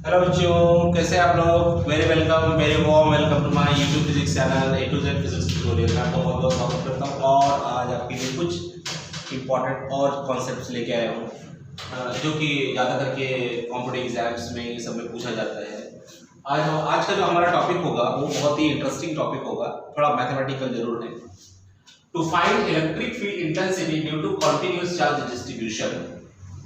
Hello बच्चों, कैसे हैं आप लोग। Very welcome, very warm welcome to my YouTube physics channel A to Z physics tutorial. मैं आपको बहुत बहुत स्वागत करता हूँ और आज आपके लिए कुछ इंपॉर्टेंट और कॉन्सेप्ट्स लेके आया हूँ जो कि ज़्यादा करके कॉम्पिटिटिव एग्जाम्स में ये सब में पूछा जाता है। आज का जो हमारा टॉपिक होगा वो बहुत ही इंटरेस्टिंग टॉपिक होगा, थोड़ा मैथमेटिकल जरूर है। To find electric field intensity due to continuous charge distribution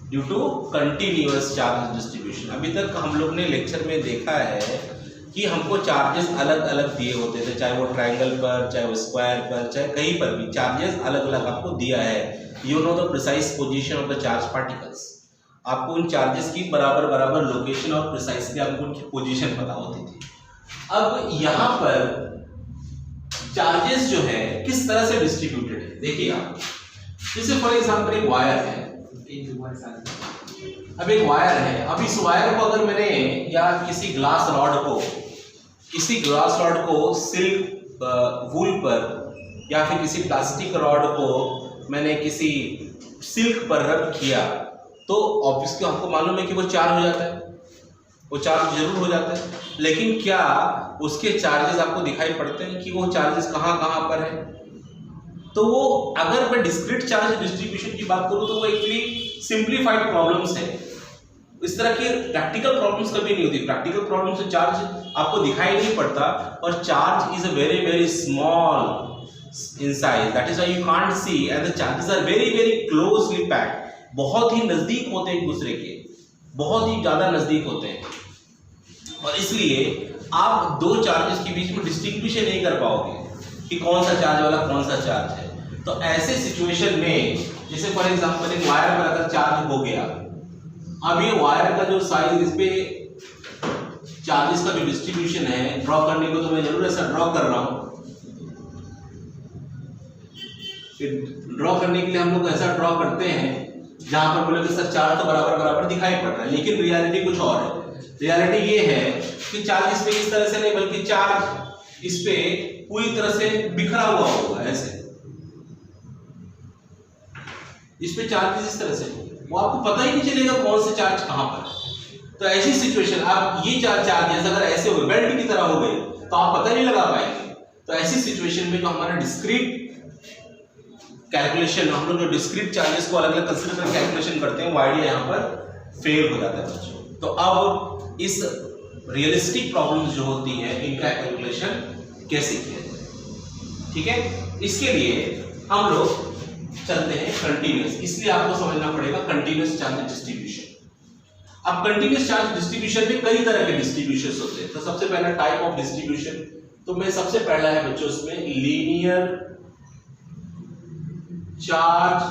due to continuous charge distribution. अभी तक हम लोग ने लेक्चर में देखा है कि हमको चार्जेस अलग अलग दिए होते थे, चाहे वो ट्रायंगल पर, चाहे वो स्क्वायर पर, चाहे कहीं पर भी चार्जेस अलग अलग आपको दिया है। You know the precise position of the charge particles. आपको उन चार्जेस की बराबर बराबर लोकेशन और प्रिसाइसली आपको उनकी पोजीशन पता होती थी। अब यहाँ पर चार्जेस जो है किस तरह से डिस्ट्रीब्यूटेड है देखिए आप। जैसे फॉर एग्जाम्पल एक वायर है, अब एक वायर है। अब इस वायर को अगर मैंने या किसी ग्लास रॉड को सिल्क वूल पर या फिर किसी प्लास्टिक रॉड को मैंने किसी सिल्क पर रब किया तो ऑब्वियसली आपको मालूम है कि वो चार्ज हो जाता है, वो चार्ज जरूर हो जाता है। लेकिन क्या उसके चार्जेस आपको दिखाई पड़ते हैं कि वो चार्जेस कहाँ कहाँ पर है? तो वो अगर मैं डिस्क्रीट चार्ज डिस्ट्रीब्यूशन की बात करूं तो वो एक्चुअली सिंप्लीफाइड प्रॉब्लम्स है। इस तरह की प्रैक्टिकल प्रॉब्लम्स कभी नहीं होती। प्रैक्टिकल प्रॉब्लम्स से चार्ज आपको दिखाई नहीं पड़ता और charge is a very very small in size, that is why you can't see and the charges are very very closely packed. बहुत ही नजदीक होते हैं एक दूसरे के, बहुत ही ज्यादा नजदीक होते हैं और इसलिए आप दो चार्जेस के बीच में डिस्टिंग्विशन नहीं कर पाओगे कि कौन सा चार्ज वाला कौन सा चार्ज है। तो ऐसे सिचुएशन में जैसे फॉर एग्जांपल एक वायर पर अगर चार्ज हो गया, अब ये वायर का जो साइज, इस पे चार्जेस का जो डिस्ट्रीब्यूशन है ड्रॉ करने को तो मैं जरूर ऐसा ड्रॉ कर रहा हूं। ड्रॉ करने के लिए हम लोग ऐसा ड्रॉ करते हैं जहां पर बोले कि सर चार्ज तो बराबर बराबर दिखाई पड़ रहा है, लेकिन रियलिटी कुछ और है। रियलिटी ये है कि चार्ज इस पे इस तरह से नहीं बल्कि चार्ज इस पे पूरी तरह से बिखरा हुआ होगा। ऐसे इस पे चार्ज इस तरह से, वो आपको पता ही नहीं चलेगा कौन से चार्ज कहां पर है। तो ऐसी सिचुएशन, आप ये चार्जेस अगर ऐसे हो गए, बेल्ट की तरह हो गए, तो आप पता नहीं लगा पाएंगे। तो ऐसी सिचुएशन में जो हमारा डिस्क्रीट कैलकुलेशन, हम लोग जो डिस्क्रीट चार्जेस को अलग अलग कंसीडर करके कैलकुलेशन करते हैं, वो आइडिया यहाँ पर फेल हो जाता है बच्चों। तो अब इस रियलिस्टिक प्रॉब्लम्स जो होती हैं इनका कैलकुलेशन कैसे किया जाए, ठीक है। इसके लिए हम लोग चलते हैं कंटीन्यूअस, इसलिए आपको समझना पड़ेगा कंटीन्यूअस चार्ज डिस्ट्रीब्यूशन। अब कंटीन्यूअस चार्ज डिस्ट्रीब्यूशन में कई तरह के डिस्ट्रीब्यूशंस होते हैं। तो सबसे पहला टाइप ऑफ डिस्ट्रीब्यूशन, तो मैं सबसे पहला है बच्चों उसमें लीनियर चार्ज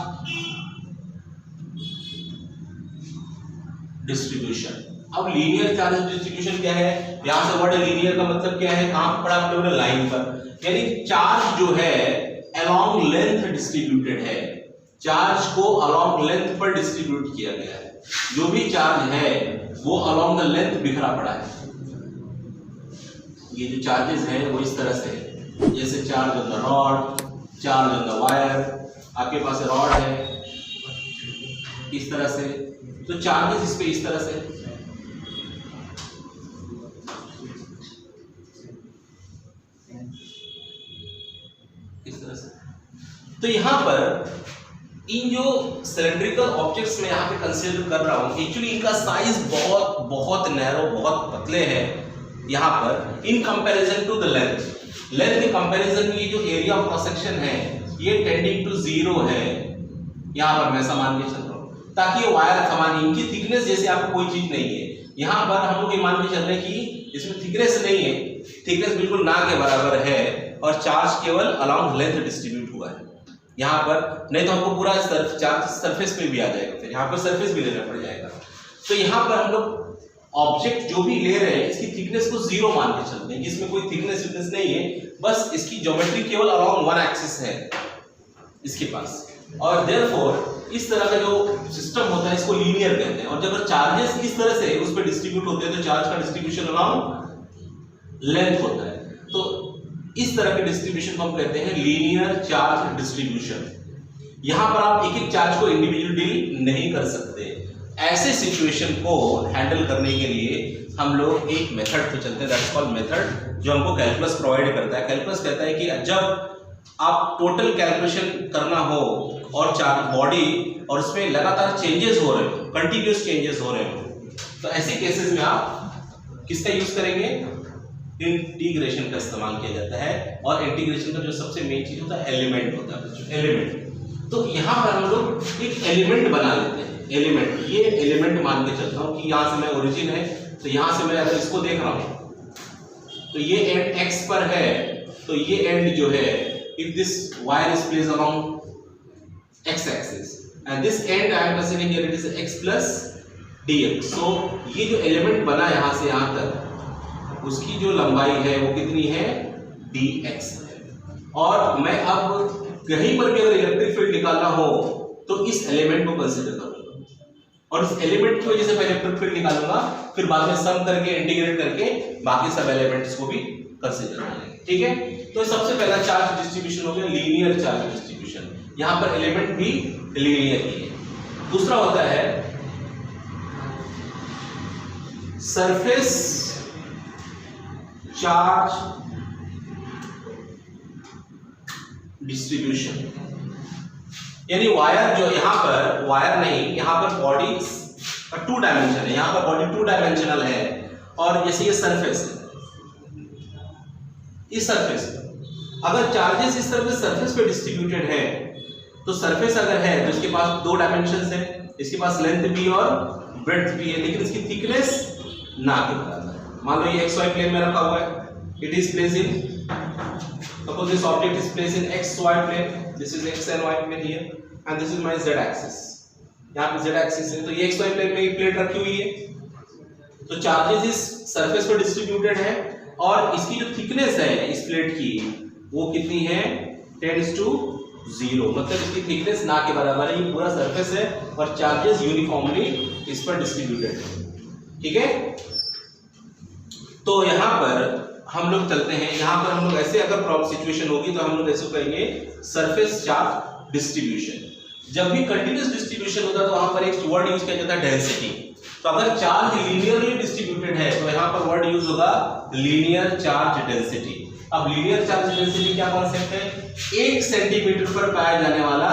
डिस्ट्रीब्यूशन। अब लीनियर चार्ज डिस्ट्रीब्यूशन क्या है? यहां से वर्ड लीनियर का मतलब क्या है, कहां पड़ा आप लोगों ने? लाइन पर, यानी चार्ज जो है अलोंग लेंथ डिस्ट्रीब्यूटेड है। चार्ज को अलोंग लेंथ पर डिस्ट्रीब्यूट किया गया है। जो भी चार्ज है वो अलोंग द लेंथ बिखरा पड़ा है। ये जो चार्जेस है वो इस तरह से है, जैसे charge on the rod, charge on the wire. आपके पास रॉड है इस तरह से, तो चार्जेस इस पे इस तरह से, इस तरह से। तो यहां पर इन जो सिलेंड्रिकल ऑब्जेक्ट्स में यहां पे कंसीडर कर रहा हूं, एक्चुअली इनका साइज बहुत बहुत नैरो, बहुत पतले हैं यहां पर in comparison to the length. Length के कंपैरिजन में ये जो एरिया ऑफ क्रॉस सेक्शन है ये टेंडिंग टू 0 है। यहां पर मैं ऐसा मान के चल रहा हूं ताकि ये वायर समान, इनकी थिकनेस जैसे आपको कोई चीज नहीं है। यहां पर हम लोग ये मान के चल रहे हैं कि इसमें थिकनेस नहीं है, थिकनेस बिल्कुल ना के बराबर है और चार्ज केवल अलोंग लेंथ डिस्ट्रीब्यूट हुआ है यहाँ पर। नहीं तो हमको पूरा चार्ज सरफेस पे भी आ जाएगा, फिर यहाँ पर सरफेस भी लेना पड़ जाएगा। तो यहाँ पर हम लोग ऑब्जेक्ट जो भी ले रहे हैं इसकी थिकनेस को 0 मान के चलते हैं, जिसमें कोई थिकनेस नहीं है, बस इसकी ज्योमेट्री केवल अलोंग वन एक्सिस है इसके पास। और देयरफॉर इस तरह का जो सिस्टम होता है इसको लीनियर कहते हैं। और जब चार्जेस इस तरह से उस पर डिस्ट्रीब्यूट होते हैं तो चार्ज का डिस्ट्रीब्यूशन अलोंग लेंथ होता है। तो इस तरह के डिस्ट्रीब्यूशन को हम कहते हैं लीनियर चार्ज डिस्ट्रीब्यूशन। यहां पर आप एक एक चार्ज को इंडिविजुअली डील नहीं कर सकते। ऐसे सिचुएशन को हैंडल करने के लिए हम लोग एक मेथड पे चलते हैं, दैट्स कॉल्ड मेथड, जो हमको कैलकुलस प्रोवाइड करता है। कैलकुलस कहता है कि जब आप टोटल कैलकुलेशन करना हो और चार्ज बॉडी और उसमें लगातार चेंजेस हो रहे हो, कंटिन्यूस चेंजेस हो रहे हो, तो ऐसे केसेस में आप किसका यूज करेंगे? इंटीग्रेशन का इस्तेमाल किया जाता है। और इंटीग्रेशन का जो सबसे मेन चीज होता है एलिमेंट होता है बच्चों, एलिमेंट। तो यहाँ पर हम लोग एक एलिमेंट बना लेते हैं, एलिमेंट। ये एलिमेंट मान के चलता हूँ कि यहाँ से मैं ओरिजिन है, तो यहाँ से मैं अगर इसको देख रहा हूँ तो ये एंड x पर है, तो ये एंड जो है, if this wire is placed along x axis and this end I am considering here it is x plus dx, so ये जो एलिमेंट बना यहाँ से यहाँ तक, उसकी जो लंबाई है वो कितनी है? dx है। और मैं अब कहीं पर भी अगर इलेक्ट्रिक फील्ड निकालना हो तो इस एलिमेंट को कंसीडर करूंगा, और इस एलिमेंट की वजह से मैं इलेक्ट्रिक फील्ड निकालूंगा, फिर बाद में सम करके इंटीग्रेट करके बाकी सब एलिमेंट्स को भी कंसीडर करेंगे। ठीक है, तो सबसे पहला चार्ज डिस्ट्रीब्यूशन हो गया लीनियर चार्ज डिस्ट्रीब्यूशन, यहां पर एलिमेंट भी लीनियर ही है। दूसरा होता है सरफेस चार्ज डिस्ट्रीब्यूशन, यानी वायर जो यहां पर, वायर नहीं, यहां पर बॉडी का 2 डायमेंशन है, यहां पर बॉडी 2 डायमेंशनल है, और जैसे ये सरफेस है, इस सरफेस पर अगर चार्जेस इस तरह से सरफेस पे डिस्ट्रीब्यूटेड है, तो सरफेस अगर है तो इसके पास 2 डायमेंशंस है, इसके पास लेंथ भी और ब्रेड्थ भी है, लेकिन इसकी थिकनेस ना के बराबर है। मान लो ये xy प्लेन में रखा हुआ है, it is placed in, suppose this object is placed in xy plane, this is x and y plane here and this is my z axis, यहाँ पे z axis है, तो ये xy प्लेन में एक प्लेट रखी हुई है, तो चार्जेस इस सरफेस पर डिस्ट्रीब्यूटेड है, और इसकी जो थिकनेस है इस प्लेट की वो कितनी है? 10⁻�0, मतलब इसकी थिकनेस ना के बराबर है, ये पूरा सरफेस है और चार्जेस यूनिफॉर्मली इस पर डिस्ट्रीब्यूटेड है। ठीक है, तो यहाँ पर हम लोग चलते हैं, यहाँ पर हम लोग ऐसे अगर प्रॉब्लम सिचुएशन होगी तो हम लोग ऐसे कहेंगे सरफेस चार्ज डिस्ट्रीब्यूशन। जब भी कंटिन्यूअस डिस्ट्रीब्यूशन होता है तो वहां पर एक वर्ड यूज किया जाता है डेंसिटी। तो अगर चार्ज लीनियरली डिस्ट्रीब्यूटेड है तो यहाँ पर वर्ड यूज होगा लीनियर चार्ज डेंसिटी। अब लीनियर चार्ज डेंसिटी क्या कॉन्सेप्ट है? 1 सेंटीमीटर पर पाया जाने वाला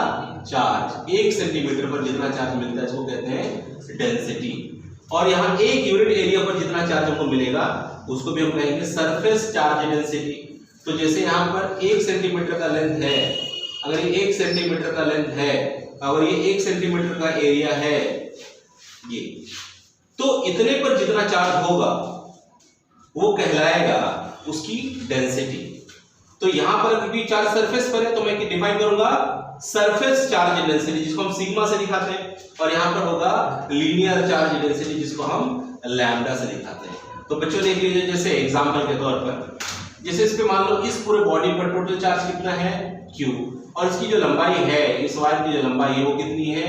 चार्ज, 1 सेंटीमीटर पर जितना चार्ज मिलता है इसको कहते हैं डेंसिटी, और यहाँ 1 यूनिट एरिया पर जितना चार्ज हमको मिलेगा उसको भी हम कहेंगे सरफेस चार्ज डेंसिटी। तो जैसे यहाँ पर 1 सेंटीमीटर का लेंथ है, अगर ये 1 सेंटीमीटर का लेंथ है, अगर ये 1 सेंटीमीटर का एरिया है ये, तो इतने पर जितना चार्ज होगा वो कहलाएगा उसकी डेंसिटी। तो यहां पर क्योंकि चार्ज सरफेस पर है तो मैं डिफाइन करूंगा सरफेस चार्ज डेंसिटी, जिसको हम सिग्मा से दिखाते हैं, और यहां पर होगा लीनियर चार्ज डेंसिटी, जिसको हम लैम्डा से दिखाते हैं। तो बच्चों देख लीजिए, जैसे एग्जांपल के तौर पर, जैसे इस पे मान लो इस पूरे बॉडी पर टोटल चार्ज कितना है? Q, और इसकी जो लंबाई है, इस वायर की जो लंबाई है वो कितनी है?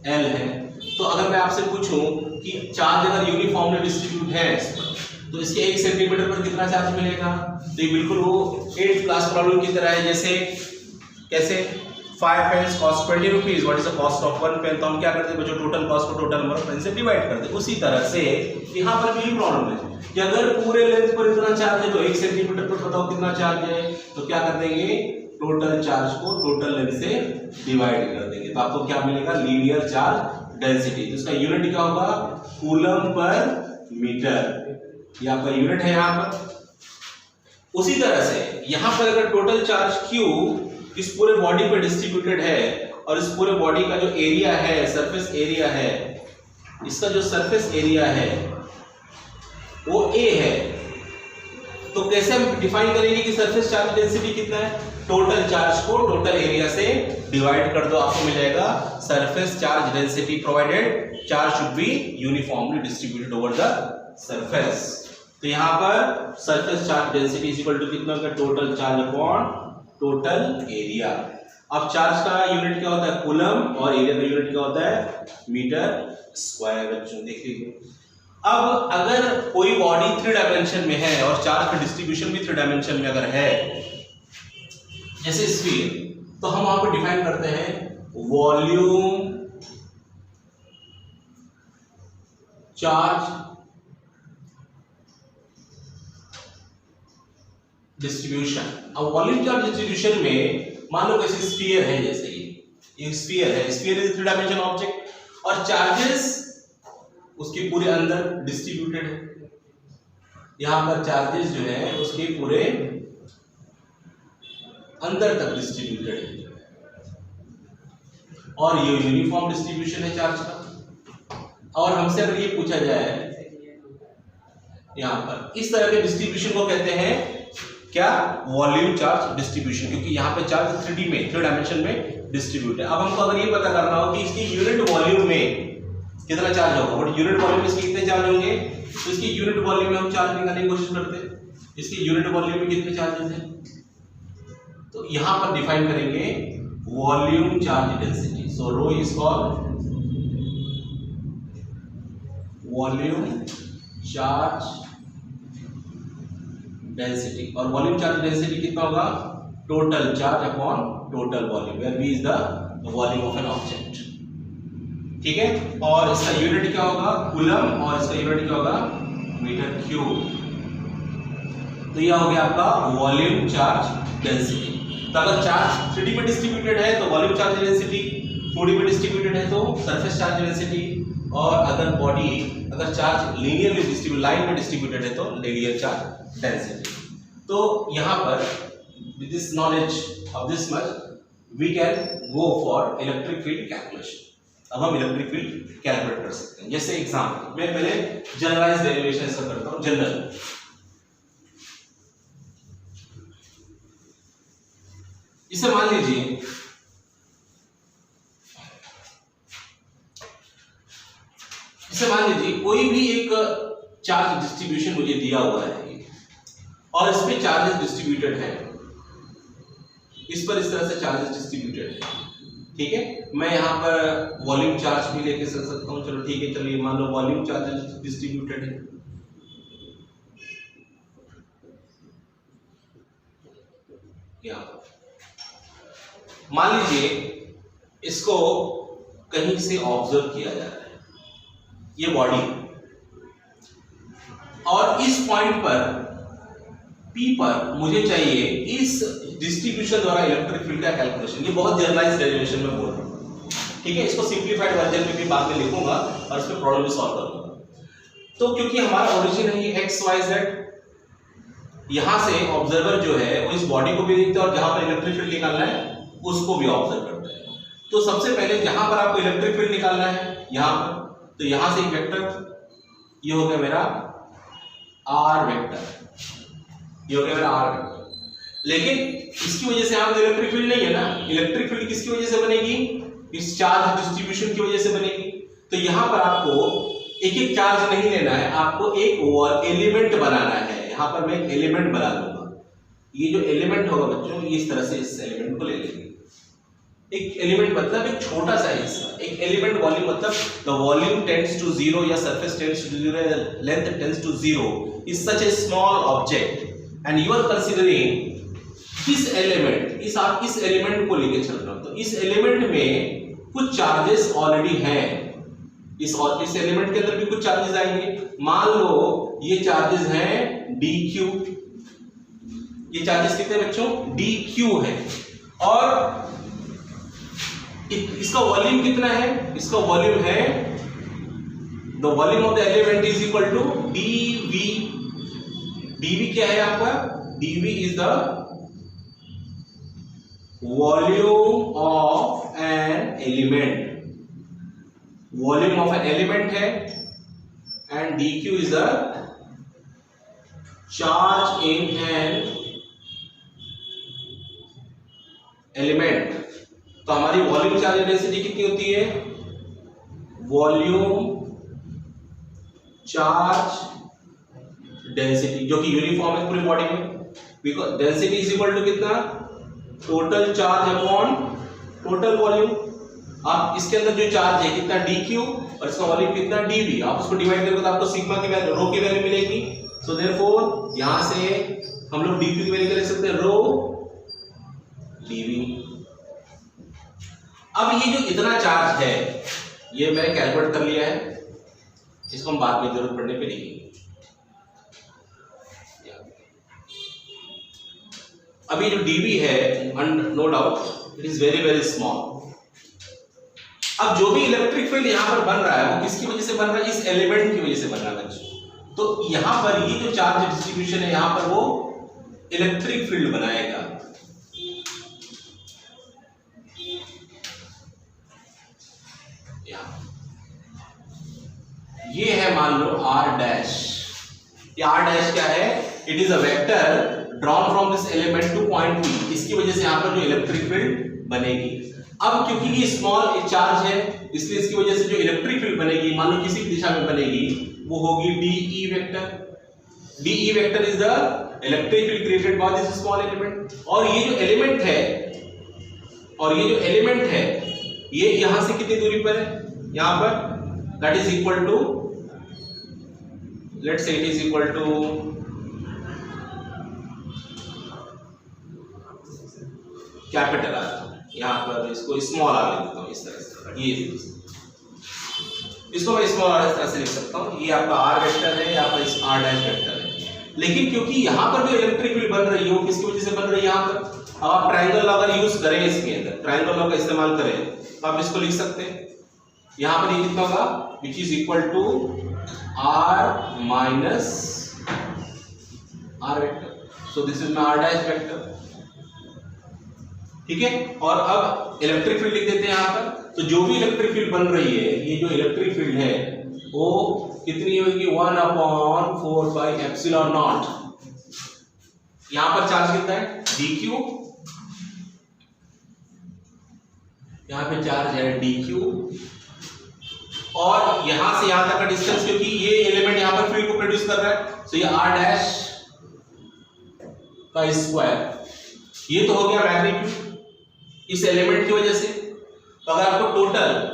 L है। तो अगर मैं आपसे पूछूं कि चार्ज अगर यूनिफॉर्मली डिस्ट्रीब्यूट है इस पर, तो इसके 1 सेंटीमीटर पर कितना चार्ज मिलेगा? तो ये बिल्कुल वो 8th क्लास प्रॉब्लम की तरह है, जैसे कैसे 5 pens cost 20 rupees, what is the cost of 1 pen, तो हम क्या करते हैं बच्चों? टोटल कॉस्ट को टोटल नंबर ऑफ पेन से डिवाइड करते हैं। उसी तरह से यहाँ पर भी प्रॉब्लम है कि अगर पूरे लेंथ पर इतना चार्ज है तो 1 सेंटीमीटर पर बताओ कितना चार्ज है, तो क्या कर देंगे? टोटल चार्ज को टोटल लेंथ से डिवाइड कर देंगे, तो आपको क्या मिलेगा? Linear charge density. तो इसका यूनिट क्या होगा? कूलम पर मीटर, यहाँ पर यूनिट है यहाँ पर। उसी तरह से यहाँ पर अगर टोटल चार्ज Q इस पूरे बॉडी पर डिस्ट्रीब्यूटेड है, और इस पूरे बॉडी का जो एरिया है, सरफेस एरिया है, इसका जो सरफेस एरिया है वो A है, तो कैसे हम डिफाइन करेंगे कि सरफेस चार्ज डेंसिटी कितना है? टोटल चार्ज को टोटल एरिया से डिवाइड कर दो, आपको मिल जाएगा surface charge density provided charge should be uniformly distributed over the surface. तो यहाँ पर surface charge density is equal to कितना होगा? Total charge upon total area. अब चार्ज का यूनिट क्या होता है? कूलम, और एरिया का यूनिट क्या होता है? Metre square. बच्चों देख लीजिए, अब अगर कोई बॉडी 3 डायमेंशन में है और चार्ज का डिस्ट्रीब्यूशन भी 3 डायमेंशन में अगर है, जैसे स्फीयर, तो हम वहां पर डिफाइन करते हैं वॉल्यूम चार्ज डिस्ट्रीब्यूशन। अब वॉल्यूम चार्ज डिस्ट्रीब्यूशन में मान लो किसी स्फीयर है, जैसे ये स्फीयर है, स्फीयर इज 3 डायमेंशनल ऑब्जेक्ट और चार्जेस उसके पूरे अंदर डिस्ट्रीब्यूटेड है। यहां पर चार्जेस जो है उसके पूरे अंदर तक डिस्ट्रीब्यूटेड है और ये यूनिफॉर्म डिस्ट्रीब्यूशन है चार्ज का। और हमसे अगर ये पूछा जाए यहां पर इस तरह के डिस्ट्रीब्यूशन को कहते हैं क्या, वॉल्यूम चार्ज डिस्ट्रीब्यूशन, क्योंकि यहाँ पे चार्ज 3D में 3 डायमेंशन में डिस्ट्रीब्यूट है। अब हमको अगर ये पता करना हो कि इसकी यूनिट वॉल्यूम में कितना चार्ज होगा, और यूनिट वॉल्यूम में इसके कितने चार्ज होंगे, तो इसकी यूनिट वॉल्यूम में हम चार्ज निकालने की कोशिश करते हैं। इसकी यूनिट वॉल्यूम में कितने चार्जेस हैं, तो यहां पर डिफाइन करेंगे volume charge density. So rho is called volume charge density. और वॉल्यूम चार्ज डेंसिटी कितना होगा, total charge upon total volume, where v is the volume of an object. ठीक है, और इसका यूनिट क्या होगा, कूलम, और इसका यूनिट क्या होगा, मीटर क्यूब। तो यह हो गया आपका वॉल्यूम चार्ज डेंसिटी। तो अगर चार्ज 3D में डिस्ट्रीब्यूटेड है तो वॉल्यूम चार्ज डेंसिटी, 4D में डिस्ट्रीब्यूटेड है तो सरफेस चार्ज डेंसिटी, और अगर चार्ज लीनियरली डिस्ट्रीब्यूट लाइन में डिस्ट्रीब्यूटेड है तो लीनियर चार्ज डेंसिटी। तो यहां पर with this knowledge of this much we can go for electric field calculation. अब हम इलेक्ट्रिक फील्ड कैलकुलेट कर सकते हैं। जैसे एग्जांपल मैं पहले जनरलाइज्ड डेरिवेशन इसका करता हूं, जनरल। इसे मान लीजिए कोई भी एक चार्ज डिस्ट्रीब्यूशन मुझे दिया हुआ है और इस पे चार्जेस डिस्ट्रीब्यूटेड है, इस पर इस तरह से चार्जेस डिस्ट्रीब्यूटेड है। ठीक है, मैं यहां पर वॉल्यूम चार्ज भी लेके चल सकता हूं। चलो ठीक है, चलिए मान लो वॉल्यूम चार्जेस डिस्ट्रीब्यूटेड है। यहां पर मान लीजिए इसको कहीं से ऑब्जर्व किया जा रहा है, ये बॉडी, और इस पॉइंट पर P पर मुझे चाहिए इस डिस्ट्रीब्यूशन द्वारा इलेक्ट्रिक फील्ड का कैलकुलेशन। ये बहुत जनरलाइज्ड डेरिवेशन में बोल रहा हूं, ठीक है। इसको सिंपलीफाइड वर्जन में भी बाद में लिखूंगा और इस पे प्रॉब्लम भी सॉल्व करूंगा। तो क्योंकि हमारा ओरिजिन है ये एक्स वाई जेड, यहां से ऑब्जर्वर जो है वो इस बॉडी को भी देखता है और जहां पर इलेक्ट्रिक फील्ड निकालना है उसको भी ऑब्जर्व करता है। तो सबसे पहले जहां पर आपको इलेक्ट्रिक फील्ड निकालना है यहां पर, तो यहां से एक वेक्टर, ये हो गया मेरा आर वेक्टर, ये हो गया मेरा आर वेक्टर। लेकिन इसकी वजह से यहाँ पर इलेक्ट्रिक फील्ड नहीं है ना, इलेक्ट्रिक फील्ड किसकी वजह से बनेगी, इस चार्ज डिस्ट्रीब्यूशन की वजह से बनेगी। तो यहां पर आपको एक एक चार्ज नहीं लेना है, आपको एक एलिमेंट बनाना है। यहां पर मैं एक एलिमेंट बना दूंगा। ये जो एलिमेंट होगा बच्चों, ये इस तरह से इस एलिमेंट को ले लेंगे। एक एलिमेंट मतलब एक छोटा सा हिस्सा, एक एलिमेंट वॉल्यूम मतलब the volume tends to zero या surface tends to zero, length tends to zero is such a small object and you are considering this element. आप इस एलिमेंट को लेके चल रहे हो, तो इस एलिमेंट में कुछ चार्जेस ऑलरेडी हैं, इस एलिमेंट के अंदर भी कुछ चार्जेस आएंगे। मान लो ये चार्जेस हैं dq, ये चार्जेस कितने बच्चों, dq है, और इसका वॉल्यूम कितना है, इसका वॉल्यूम है the volume of the element is equal to dv। dv क्या है आपका, dv is the volume of an element, volume of an element है, and dq is the charge in an element. तो हमारी वॉल्यूम चार्ज डेंसिटी कितनी होती है, volume charge density, जो कि यूनिफॉर्म है पूरी बॉडी में, because density is equal to कितना, total charge upon total volume. आप इसके अंदर जो चार्ज है कितना dq और इसका वॉल्यूम कितना dv, आप उसको डिवाइड करोगे तो आपको सिग्मा की वैल्यू, रो की वैल्यू मिलेगी। सो देयरफॉर यहां से हम लोग dq की वैल्यू ले सकते हैं रो dv। अब ये जो इतना चार्ज है ये मैंने कैलकुलेट कर लिया है, इसको हम बाद में जरूरत पड़ने पे लिखेंगे। अभी जो dv है no doubt it is very very small. अब जो भी इलेक्ट्रिक फील्ड यहाँ पर बन रहा है वो किसकी वजह से बन रहा है, इस एलिमेंट की वजह से बन रहा है बच्चों। तो यहाँ पर ये जो चार्ज डिस्ट्रीब्यूशन है यहाँ पर वो इलेक्ट्रिक फील्ड बनाएगा। ये है मान लो r डैश। ये r डैश क्या है, it is a vector drawn from this element two point p। इसकी वजह से यहाँ पर जो इलेक्ट्रिक फील्ड बनेगी। अब क्योंकि ये स्मॉल चार्ज है इसलिए इसकी वजह से जो इलेक्ट्रिक फील्ड बनेगी मान लो किसी दिशा में बनेगी वो होगी dE vector. dE vector is the electric field created by this small element. और ये जो एलिमेंट है ये यहां से कितनी दूरी पर है, यहां पर that is equal to, let's say it is equal to capital R. यहां पर इसको स्मॉल आर लिख देता हूं इस तरह से, ये इसको मैं स्मॉल आर इस तरह से लिख सकता हूं। ये आपका आर वेक्टर है, यहाँ पर इस आर डैश वेक्टर है। लेकिन क्योंकि यहाँ पर जो इलेक्ट्रिक फील्ड बन रही है वो किसकी वजह से बन रही है, यहाँ पर अब आप ट्रायंगल लॉ अगर यूज करें, इसके अंदर ट्रायंगल लॉ का इस्तेमाल करें तो आप इसको लिख सकते हैं। यहाँ पर ये कितना होगा, which is equal to R minus R vector. So this is my R dash vector, ठीक है। और अब इलेक्ट्रिक फील्ड लिख देते हैं यहाँ पर। तो जो भी इलेक्ट्रिक फील्ड बन रही है, ये जो इलेक्ट्रिक फील्ड है वो कितनी होगी, 1/4πε0। यहां पर चार्ज कितना है dq, यहां पे चार्ज है dq। और यहां से यहां तक का डिस्टेंस, क्योंकि ये एलिमेंट यहां पर फील्ड को प्रोड्यूस कर रहा है, तो ये r डैश का स्क्वायर। ये तो हो गया मैग्नीट्यूड इस एलिमेंट की वजह से। तो अगर आपको टोटल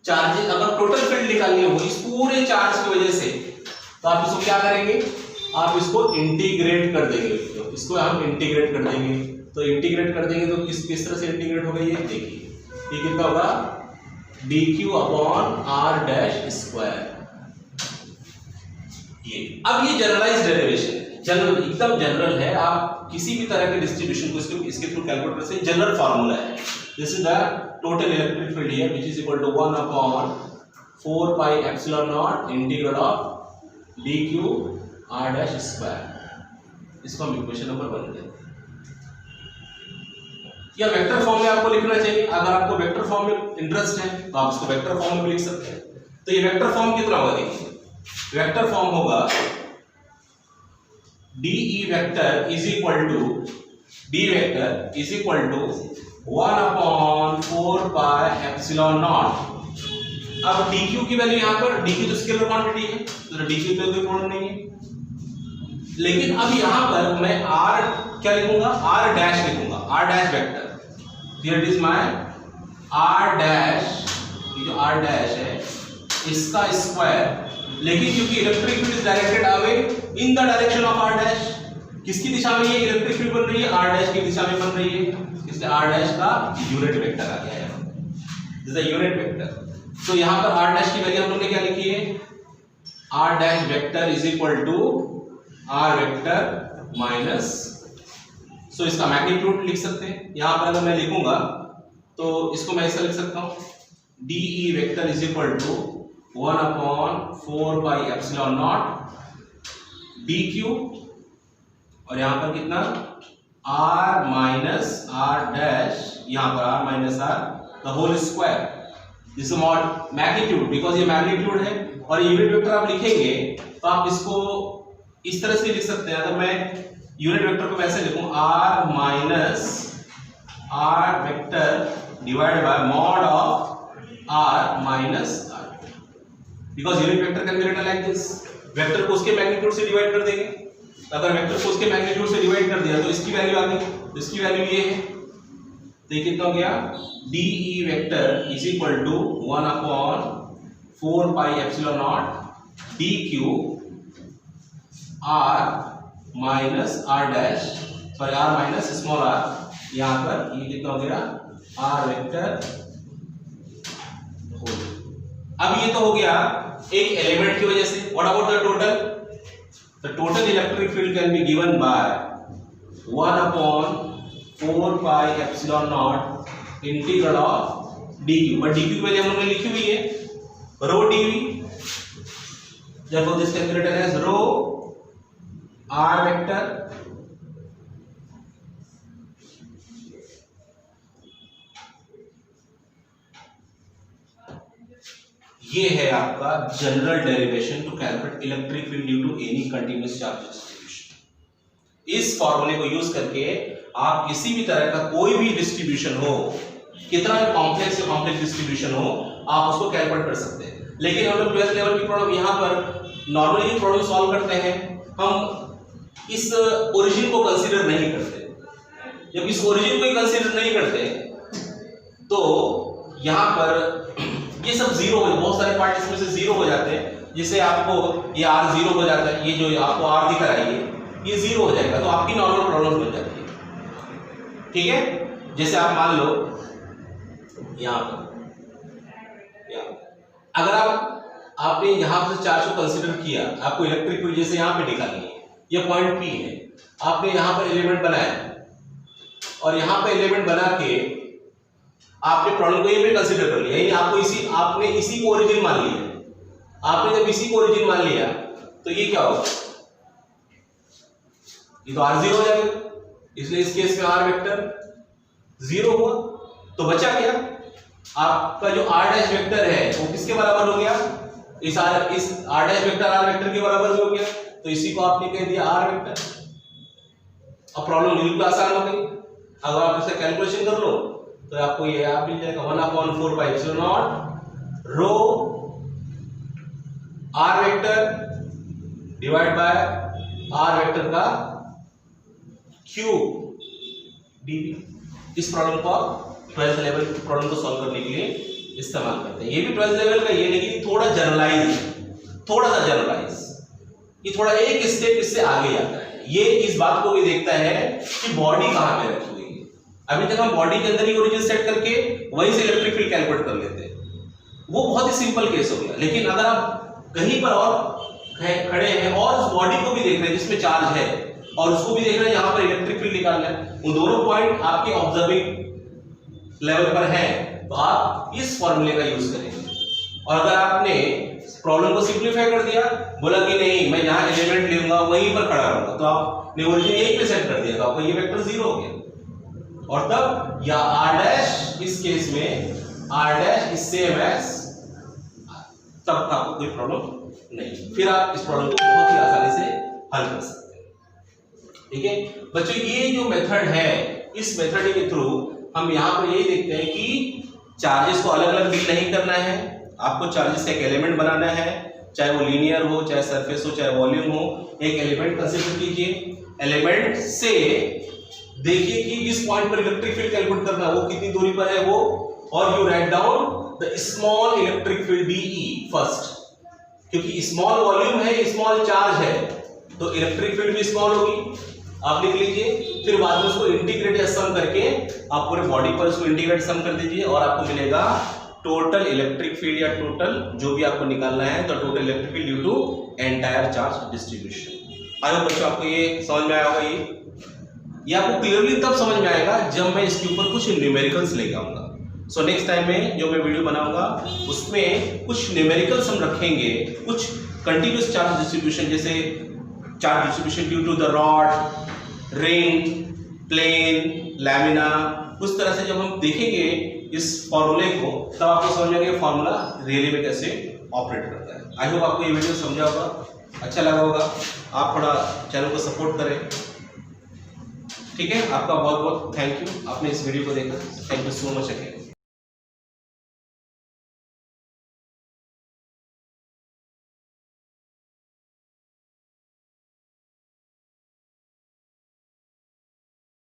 चार्जेस, अगर टोटल फील्ड निकालनी हो इस पूरे चार्ज की वजह से, तो आप इसको क्या करेंगे, आप इसको इंटीग्रेट कर देंगे। तो इसको हम इंटीग्रेट कर देंगे, तो इंटीग्रेट कर देंगे तो किस तरह से इंटीग्रेट होगा, ये देखिए ये कितना होगा, dq/r डैश स्क्वायर। ये अब ये जनरलाइज्ड डेरिवेशन है, जनरल एकदम जनरल है। आप किसी भी तरह के डिस्ट्रीब्यूशन को इसके थ्रू कैलकुलेट से जनरल फार्मूला है। This is the total electric field here which is equal to 1/4πε0 integral of dq/r dash square. इसको हम इक्वेशन नंबर 1 लेते हैं। या वेक्टर फॉर्म में आपको लिखना चाहिए। अगर आपको वेक्टर फॉर्म में इंटरेस्ट है तो आप इसको वेक्टर फॉर्म में लिख सकते हैं। तो ये वेक्टर फॉर्म कितना होगा, देखिए वेक्टर फॉर्म होगा dE vector is equal to 1/4πε0। अब dq की वैल्यू यहाँ पर, dq तो स्केलर क्वांटिटी है तो dq तो कोई प्रॉब्लम नहीं है। लेकिन अब यहाँ पर मैं r क्या लिखूंगा, r डैश लिखूंगा, r dash vector. Here it is my r dash, ये जो r डैश है इसका स्क्वायर। लेकिन क्योंकि electric field is directed away in the direction of r dash, किसकी दिशा में ये इलेक्ट्रिक फील्ड बन रही है, r डैश की दिशा में बन रही है, इसलिए r डैश का यूनिट वेक्टर आ गया है, this is the unit vector. तो यहां पर r डैश की वैल्यू हम लोग ने क्या लिखी है, r dash vector is equal to r vector minus, so इसका मैग्नीट्यूड लिख सकते हैं। यहां पर अगर मैं लिखूंगा तो इसको मैं ऐसा लिख सकता हूं, dE vector is equal to 1/4πε0 dq, और यहां पर कितना r माइनस r डैश, यहां पर r minus r the whole square. This is magnitude, because ये मैग्नीट्यूड है। और यूनिट वेक्टर आप लिखेंगे तो आप इसको इस तरह से लिख सकते हैं। अगर मैं यूनिट वेक्टर को वैसे लिखूं, r minus r vector divide by mod of r minus r, because unit vector can be written like this. Vector को उसके मैग्नीट्यूड से डिवाइड कर देंगे। अगर वेक्टर को उसके मैग्नीट्यूड से डिवाइड कर दिया तो इसकी वैल्यू आ गई, तो इसकी वैल्यू ये है। तो ये कितना हो गया, dE vector is equal to 1/4πε0 dq r minus r dash, sorry r minus small r, यहां पर ये कितना हो गया, r वेक्टर। अब ये तो हो गया एक एलिमेंट की वजह से। What about the total, the total electric field can be given by 1/4 pi epsilon naught integral of dq, but dq की वैल्यू हमने लिखी हुई है rho dv, therefore this calculated as rho r vector ये है आपका general derivation to calculate electric field due to any continuous charge distribution. इस फॉर्मूले को यूज करके आप किसी भी तरह का कोई भी डिस्ट्रीब्यूशन हो, कितना भी कॉम्प्लेक्स या कॉम्प्लेक्स डिस्ट्रीब्यूशन हो, आप उसको कैलकुलेट कर सकते हैं। लेकिन हम लोग 12th लेवल की प्रॉब्लम यहाँ पर नॉर्मली जो प्रॉब्लम सॉल्व करते हैं, हम इस ओरिजिन को कंसीडर नहीं करते। जब इस ओरिजिन को ही कंसीडर नहीं करते तो यहाँ पर ये सब जीरो हो, बहुत सारे पार्ट इसमें से जीरो हो जाते हैं, जिससे आपको ये r जीरो हो जाता है, ये जो आपको r दिख रहा है ये जीरो हो जाएगा, तो आपकी नॉर्मल प्रॉब्लम बन जाती है। ठीक है, जैसे आप मान लो यहाँ पर अगर आपने यहाँ से चार्ज को कंसीडर किया, आपको इलेक्ट्रिक फील्ड जैसे यहाँ पे निकालनी है, ये पॉइंट P है, आपने यहाँ पर एलिमेंट बनाया और यहाँ पे एलिमेंट बना के आपने प्रॉब्लम को ये भी कंसीडर कर लिया, यानी आपने इसी को ओरिजिन मान लिया। आपने जब इसी को ओरिजिन मान लिया तो ये क्या होगा, ये तो r जीरो हो जाएगा, इसलिए इस केस में r वेक्टर जीरो हुआ, तो बचा क्या, आपका जो r डैश वेक्टर है वो किसके बराबर हो गया, इस r dash vector r vector के बराबर हो गया, तो इसी को आपने कह दिया r वेक्टर। अब प्रॉब्लम बिल्कुल आसान हो गई। अगर आप इसका कैलकुलेशन कर लो तो आपको ये आप मिल जाएगा 1/4 pi epsilon naught rho r vector divide by r vector का क्यूब dv। इस प्रॉब्लम को आप 12th लेवल प्रॉब्लम को सॉल्व करने के लिए इस्तेमाल करते हैं। ये भी 12th लेवल का, ये लेकिन थोड़ा जनरलाइज, थोड़ा सा जनरलाइज, ये थोड़ा एक स्टेप इससे आगे जाता है। ये इस बात को भी देखता है कि बॉडी कहां पे रखी हुई है। अभी तक हम बॉडी के अंदर ही ओरिजिन सेट करके वहीं से इलेक्ट्रिक फील्ड कैलकुलेट कर लेते हैं, वो बहुत ही सिंपल केस हो गया। लेकिन अगर आप कहीं पर और खड़े हैं और उस बॉडी को भी देख रहे हैं जिसमें चार्ज है और उसको भी देख रहे हैं यहाँ पर इलेक्ट्रिक फील्ड निकालना है, उन दोनों पॉइंट आपके ऑब्जर्विंग लेवल पर है, तो आप इस फॉर्मूले का यूज करेंगे। और अगर आपने प्रॉब्लम को सिंप्लीफाई कर दिया, बोला कि नहीं मैं यहाँ एलिमेंट लूंगा वहीं पर खड़ा रहूंगा, तो आपने ओरिजिन यहीं पे सेट कर दिया, तो आपका ये वेक्टर जीरो हो गया। और तब या r डैश, इस केस में r dash is same as, तब आपको कोई प्रॉब्लम नहीं, फिर आप इस प्रॉब्लम को बहुत ही आसानी से हल कर सकते हैं। ठीक है बच्चों, ये जो मेथड है, इस मेथड के थ्रू हम यहाँ पर यही देखते हैं कि चार्जेस को अलग अलग डील नहीं करना है, आपको चार्जेस का एक एलिमेंट बनाना है, चाहे वो लीनियर हो, चाहे सरफेस हो, चाहे वॉल्यूम हो। एक एलिमेंट कंसीडर कीजिए, एलिमेंट से देखिए कि इस पॉइंट पर इलेक्ट्रिक फील्ड कैलकुलेट करना है, वो कितनी दूरी पर है वो, और you write down the small electric field DE first, क्योंकि स्मॉल वॉल्यूम है, स्मॉल चार्ज है, तो इलेक्ट्रिक फील्ड भी स्मॉल होगी, आप लिख लीजिए। फिर बाद में उसको इंटीग्रेट या सम करके आप पूरे बॉडी पर उसको इंटीग्रेट सम कर दीजिए और आपको मिलेगा टोटल इलेक्ट्रिक फील्ड या टोटल जो भी आपको निकालना है, तो total electric field due to entire charge distribution. I hope बच्चों आपको ये समझ में आया होगा। ये आपको क्लियरली तब समझ में आएगा जब मैं इसके ऊपर कुछ न्यूमेरिकल्स लेके आऊंगा। सो नेक्स्ट टाइम में जो मैं वीडियो बनाऊंगा उसमें कुछ न्यूमेरिकल्स हम रखेंगे, कुछ कंटिन्यूअस चार्ज डिस्ट्रीब्यूशन, जैसे charge distribution due to the rod, ring, plane, lamina, उस तरह से जब हम देखेंगे इस फॉर्मूले को, तब आपको समझ में आएगा फॉर्मूला रियली में कैसे ऑपरेट करता है। आई होप आपको ये वीडियो समझा होगा, अच्छा लगा होगा। आप थोड़ा चैनल को सपोर्ट करें, ठीक है। आपका बहुत बहुत थैंक यू, आपने इस वीडियो को देखा। Thank you so much again.